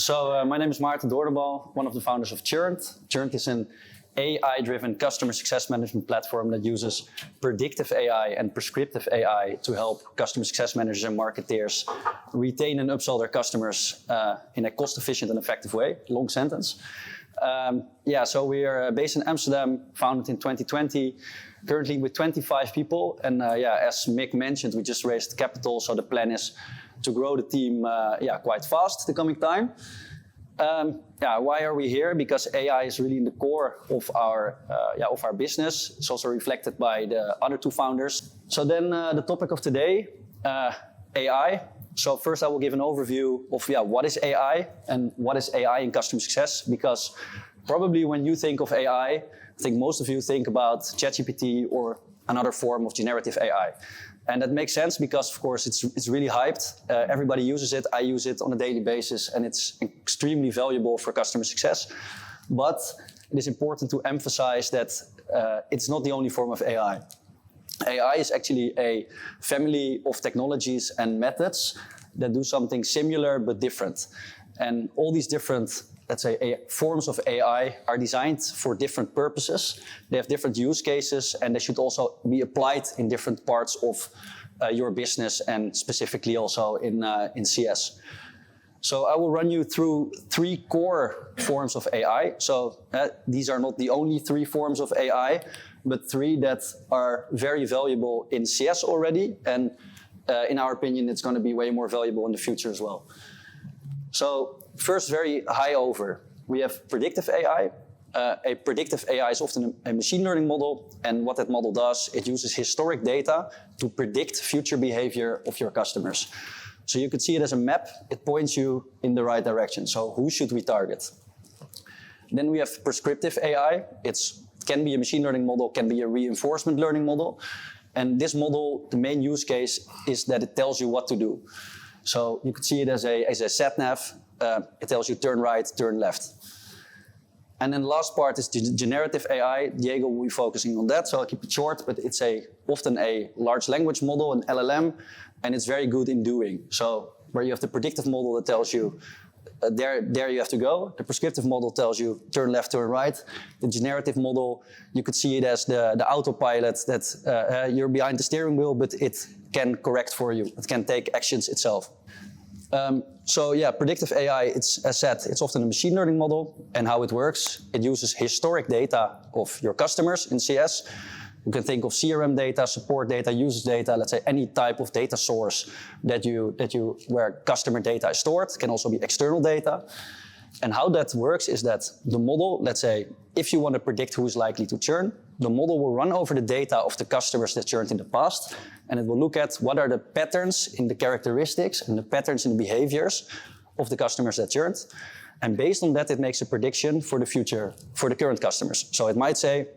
My name is Maarten Doornenbal, one of the founders of Churned. Churned is an AI-driven customer success management platform that uses predictive AI and prescriptive AI to help customer success managers and marketeers retain and upsell their customers in a cost-efficient and effective way. Long sentence. So we are based in Amsterdam, founded in 2020, currently with 25 people. And as Mick mentioned, we just raised capital, so the plan is to grow the team quite fast the coming time. Why are we here? Because AI is really in the core of our business. It's also reflected by the other two founders. So then the topic of today, AI. So first I will give an overview of what is AI and what is AI in customer success. Because probably when you think of AI, I think most of you think about ChatGPT or another form of generative AI. And that makes sense because, of course, it's really hyped. Everybody uses it. I use it on a daily basis, and it's extremely valuable for customer success. But it is important to emphasize that it's not the only form of AI. AI is actually a family of technologies and methods that do something similar but different. And all these different, let's say, forms of AI are designed for different purposes. They have different use cases, and they should also be applied in different parts of your business and specifically also in CS. So I will run you through 3 core forms of AI. So these are not the only 3 forms of AI, but 3 that are very valuable in CS already. And in our opinion, it's going to be way more valuable in the future as well. So first, very high over. We have predictive AI. A predictive AI is often a machine learning model. And what that model does, it uses historic data to predict future behavior of your customers. So you could see it as a map. It points you in the right direction. So who should we target? Then we have prescriptive AI. It can be a machine learning model, can be a reinforcement learning model. And this model, the main use case is that it tells you what to do. So you could see it as a sat-nav. It tells you turn right, turn left. And then the last part is generative AI. Diego will be focusing on that, so I'll keep it short, but it's often a large language model, an LLM, and it's very good in doing. So where you have the predictive model that tells you there you have to go. The prescriptive model tells you turn left, turn right. The generative model, you could see it as the autopilot that you're behind the steering wheel, but it can correct for you. It can take actions itself. Predictive AI, as said, it's often a machine learning model. And how it works, it uses historic data of your customers in CS. You can think of CRM data, support data, usage data, let's say any type of data source where customer data is stored. It can also be external data. And how that works is that the model, let's say, if you want to predict who is likely to churn, the model will run over the data of the customers that churned in the past, and it will look at what are the patterns in the characteristics and the patterns in the behaviors of the customers that churned. And based on that, it makes a prediction for the future, for the current customers. So it might say,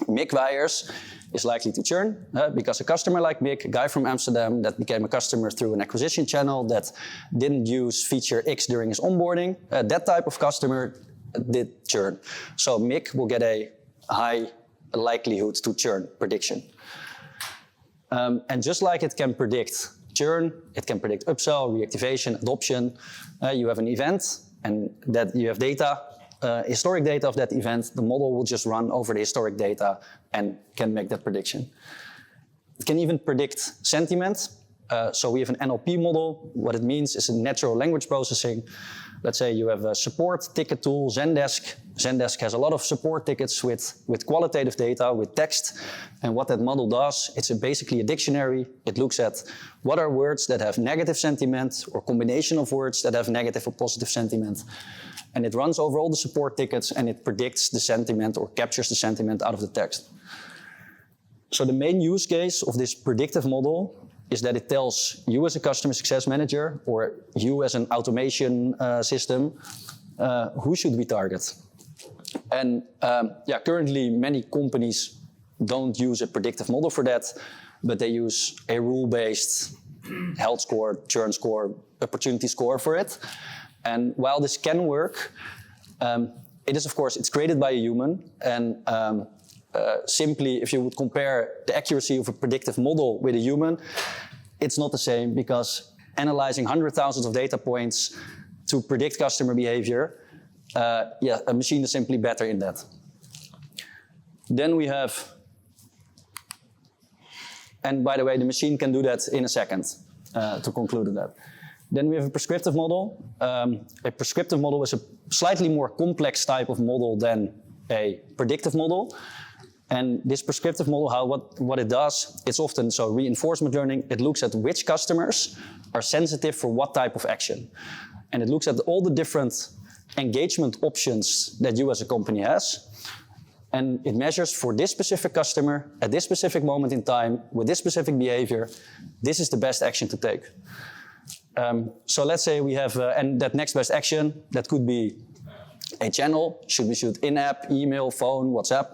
Mick Weijers is likely to churn because a customer like Mick, a guy from Amsterdam that became a customer through an acquisition channel that didn't use feature X during his onboarding, that type of customer did churn. So Mick will get a high likelihood to churn prediction. And just like it can predict churn, it can predict upsell, reactivation, adoption. You have an event and that you have data, historic data of that event. The model will just run over the historic data and can make that prediction. It can even predict sentiment. So we have an NLP model. What it means is a natural language processing. Let's say you have a support ticket tool, Zendesk. Zendesk has a lot of support tickets with qualitative data, with text. And what that model does, it's basically a dictionary. It looks at what are words that have negative sentiment or combination of words that have negative or positive sentiment. And it runs over all the support tickets and it predicts the sentiment or captures the sentiment out of the text. So the main use case of this predictive model is that it tells you as a customer success manager or you as an automation system, who should we target? And currently many companies don't use a predictive model for that, but they use a rule-based health score, churn score, opportunity score for it. And while this can work, it is, of course, it's created by a human. And simply, if you would compare the accuracy of a predictive model with a human, it's not the same because analyzing hundreds of thousands of data points to predict customer behavior, yeah, a machine is simply better in that. Then we have, and by the way, the machine can do that in a second, to conclude on that. Then we have a prescriptive model. A prescriptive model is a slightly more complex type of model than a predictive model. And this prescriptive model, what it does, it's often so reinforcement learning. It looks at which customers are sensitive for what type of action. And it looks at all the different engagement options that you as a company has. And it measures for this specific customer, at this specific moment in time, with this specific behavior, this is the best action to take. So let's say we have, and that next best action, that could be a channel. Should we shoot in-app, email, phone, WhatsApp?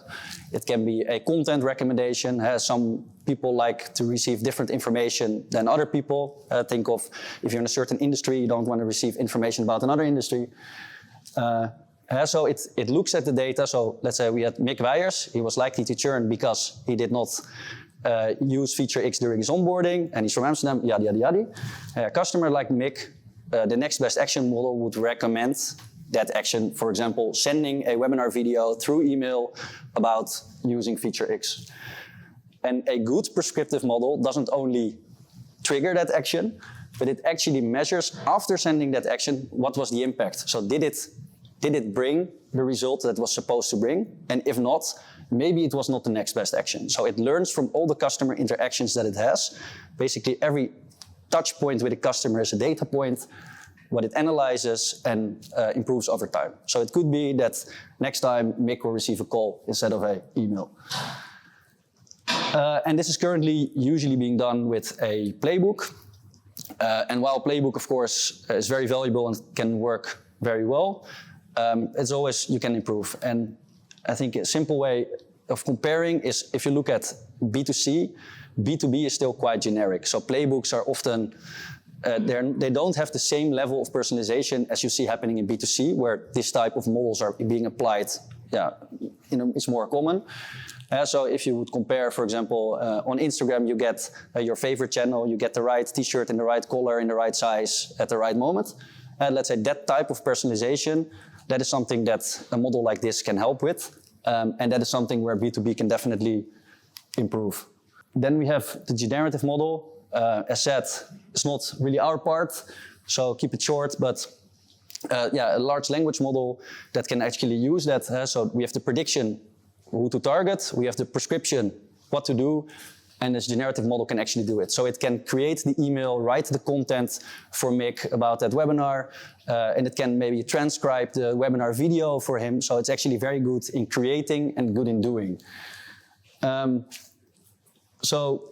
It can be a content recommendation. Some people like to receive different information than other people. Think of if you're in a certain industry, you don't want to receive information about another industry. So it looks at the data. So let's say we had Mick Weijers. He was likely to churn because he did not use feature X during his onboarding, and he's from Amsterdam, yada, yada, yada. A customer like Mick, the next best action model would recommend that action, for example, sending a webinar video through email about using feature X. And a good prescriptive model doesn't only trigger that action, but it actually measures after sending that action, what was the impact? So did it bring the result that it was supposed to bring? And if not, maybe it was not the next best action. So it learns from all the customer interactions that it has. Basically, every touch point with a customer is a data point, what it analyzes and improves over time. So it could be that next time Mick will receive a call instead of an email. And this is currently usually being done with a playbook. And while playbook, of course, is very valuable and can work very well, it's always you can improve. And I think a simple way of comparing is if you look at B2C, B2B is still quite generic. So playbooks are often, they don't have the same level of personalization as you see happening in B2C, where this type of models are being applied. Yeah, it's more common. So if you would compare, for example, on Instagram, you get your favorite channel, you get the right t-shirt in the right color, in the right size, at the right moment. Let's say that type of personalization, that is something that a model like this can help with. And that is something where B2B can definitely improve. Then we have the generative model. As said, it's not really our part, so keep it short, but yeah, a large language model that can actually use that. So we have the prediction, who to target, we have the prescription, what to do, and this generative model can actually do it. So it can create the email, write the content for Mick about that webinar, and it can maybe transcribe the webinar video for him. So it's actually very good in creating and good in doing. So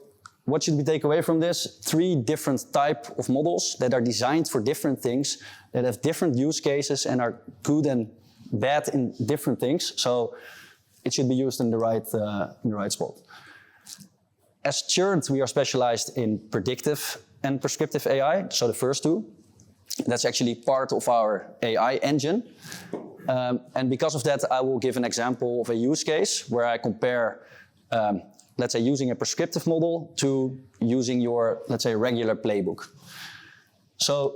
what should we take away from this? 3 different types of models that are designed for different things, that have different use cases and are good and bad in different things. So it should be used in the right spot. As Churned, we are specialized in predictive and prescriptive AI, so the first 2. That's actually part of our AI engine. And because of that, I will give an example of a use case where I compare, let's say, using a prescriptive model to using your, let's say, regular playbook. So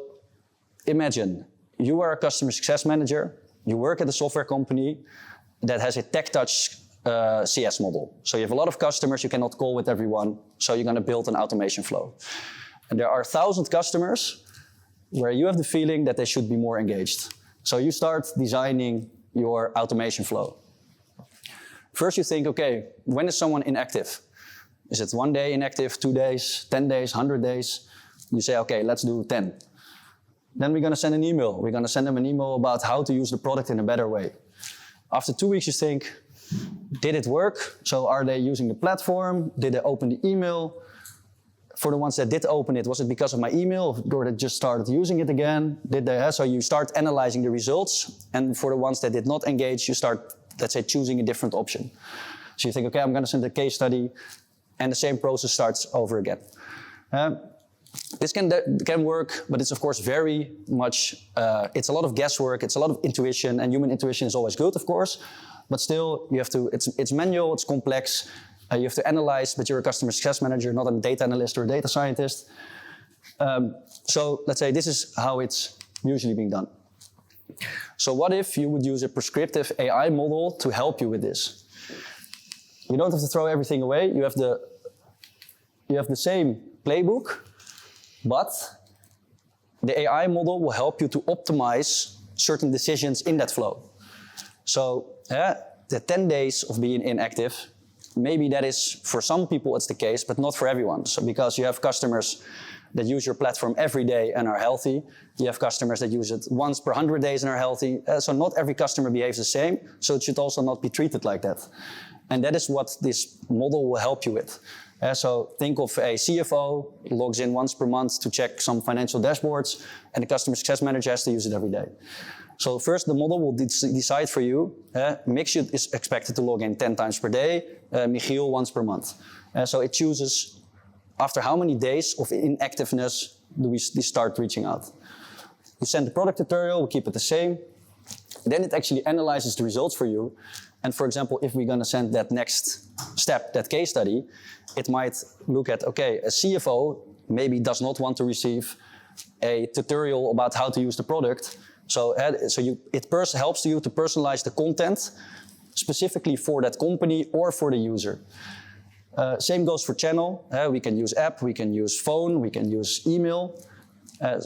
imagine you are a customer success manager, you work at a software company that has a tech touch CS model. So you have a lot of customers, you cannot call with everyone, so you're going to build an automation flow. And there are 1,000 customers where you have the feeling that they should be more engaged. So you start designing your automation flow. First you think, okay, when is someone inactive? Is it 1 day inactive, 2 days, 10 days, 100 days? You say, okay, let's do 10. Then we're going to send an email. We're going to send them an email about how to use the product in a better way. After 2 weeks you think, did it work? So are they using the platform? Did they open the email? For the ones that did open it, was it because of my email or they just started using it again? Did they? So you start analyzing the results. And for the ones that did not engage, you start, let's say, choosing a different option. So you think, okay, I'm going to send a case study, and the same process starts over again. This can work, but it's of course very much, it's a lot of guesswork, it's a lot of intuition, and human intuition is always good, of course. But still, you have to, it's manual, it's complex. You have to analyze, but you're a customer success manager, not a data analyst or a data scientist. So let's say this is how it's usually being done. So what if you would use a prescriptive AI model to help you with this? You don't have to throw everything away. You have the same playbook, but the AI model will help you to optimize certain decisions in that flow. So the 10 days of being inactive, maybe that is, for some people it's the case, but not for everyone. So because you have customers that use your platform every day and are healthy. You have customers that use it once per 100 days and are healthy. So not every customer behaves the same, so it should also not be treated like that. And that is what this model will help you with. So think of a CFO, logs in once per month to check some financial dashboards, and the customer success manager has to use it every day. So first, the model will decide for you. Mixed is expected to log in 10 times per day, Michiel once per month. So it chooses after how many days of inactiveness do we start reaching out. You send the product tutorial, we keep it the same. Then it actually analyzes the results for you. And for example, if we're going to send that next step, that case study, it might look at, okay, a CFO maybe does not want to receive a tutorial about how to use the product. So it helps you to personalize the content specifically for that company or for the user. Same goes for channel. We can use app, we can use phone, we can use email.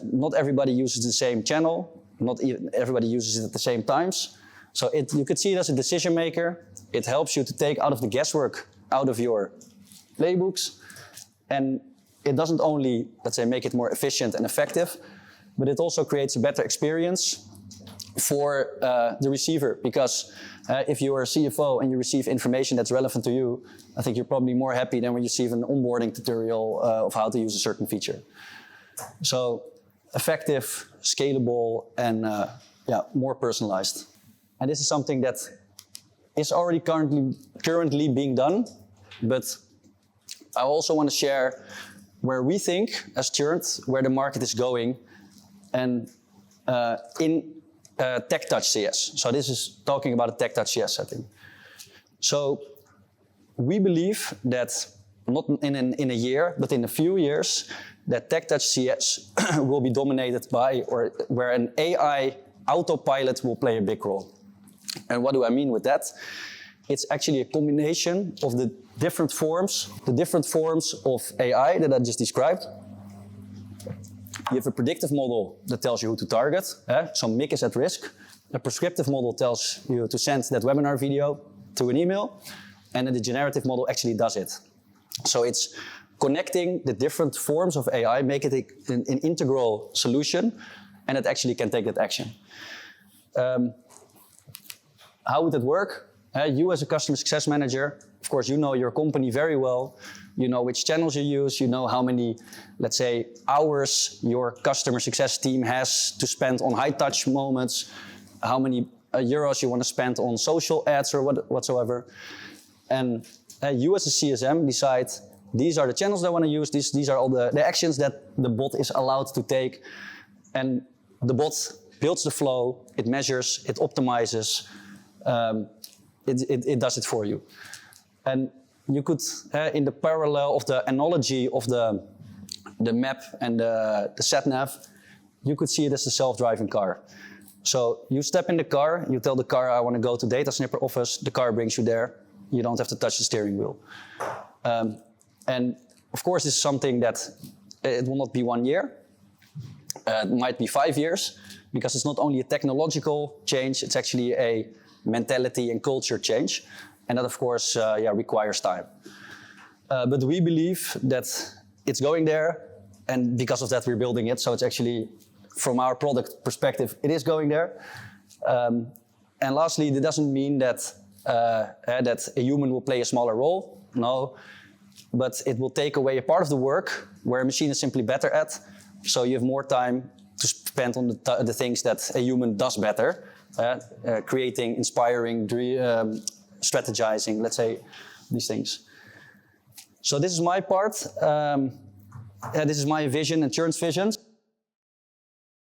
Not everybody uses the same channel. Not everybody uses it at the same times. So you could see it as a decision maker. It helps you to take out of the guesswork out of your playbooks. And it doesn't only, let's say, make it more efficient and effective, but it also creates a better experience for the receiver. Because if you are a CFO and you receive information that's relevant to you, I think you're probably more happy than when you receive an onboarding tutorial of how to use a certain feature. So effective, scalable, and more personalized. And this is something that is already currently being done, but I also want to share where we think, as Churned, where the market is going, and in Tech Touch CS. So this is talking about a Tech Touch CS setting. So we believe that not in a year, but in a few years, that Tech Touch CS will be dominated by, or where an AI autopilot will play a big role. And what do I mean with that? It's actually a combination of the different forms of AI that I just described. You have a predictive model that tells you who to target, so MIC is at risk. A prescriptive model tells you to send that webinar video to an email, and then the generative model actually does it. So it's connecting the different forms of AI, make it an integral solution, and it actually can take that action. How would it work? You as a customer success manager, of course, you know your company very well. You know which channels you use. You know how many, let's say, hours your customer success team has to spend on high-touch moments, how many euros you want to spend on social ads or whatsoever. And you as a CSM decide, these are the channels that I want to use, these are all the actions that the bot is allowed to take. And the bot builds the flow, it measures, it optimizes, it does it for you. And you could, in the parallel of the analogy of the map and the sat-nav, you could see it as a self-driving car. So you step in the car, you tell the car, I want to go to data snipper office, the car brings you there, you don't have to touch the steering wheel. And of course, this is something that it will not be 1 year, it might be 5 years, because it's not only a technological change, it's actually a mentality and culture change. And that, of course, requires time. But we believe that it's going there, and because of that, we're building it. So it's actually, from our product perspective, it is going there. And lastly, that doesn't mean that that a human will play a smaller role. No, but it will take away a part of the work where a machine is simply better at. So you have more time to spend on the things that a human does better, creating, inspiring, strategizing, let's say, these things. So this is my part. This is my vision and Churned's vision.